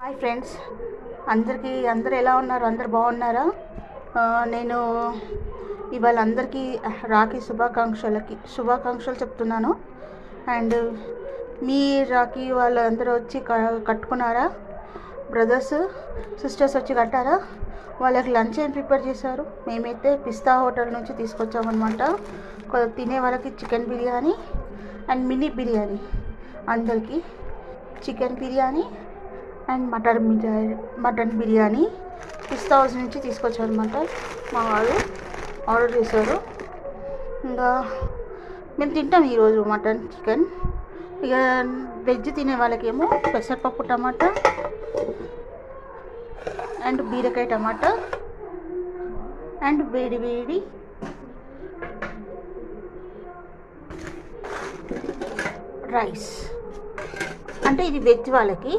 Hi friends, అందరూ ఎలా ఉన్నారు? అందరు బాగున్నారా? నేను ఇవాళ అందరికీ రాఖీ శుభాకాంక్షలు చెప్తున్నాను. అండ్ మీ రాఖీ వాళ్ళందరూ వచ్చి కట్టుకున్నారా? బ్రదర్స్ సిస్టర్స్ వచ్చి కట్టారా? వాళ్ళకి లంచ్ ఏం ప్రిపేర్ చేశారు? మేమైతే పిస్తా హోటల్ నుంచి తీసుకొచ్చామన్నమాట. తినే వాళ్ళకి chicken biryani and mini biryani, అందరికీ chicken biryani and mutton biryani Pista House నుంచి తీసుకొచ్చారనమాట. మా వాళ్ళు ఆర్డర్ చేశారు. ఇంకా మేము తింటాం ఈరోజు మటన్ చికెన్. ఇక వెజ్ తినే వాళ్ళకేమో పెసరపప్పు టమాటా అండ్ బీరకాయ టమాటా అండ్ వేడి వేడి రైస్. అంటే ఇది వెజ్ వాళ్ళకి.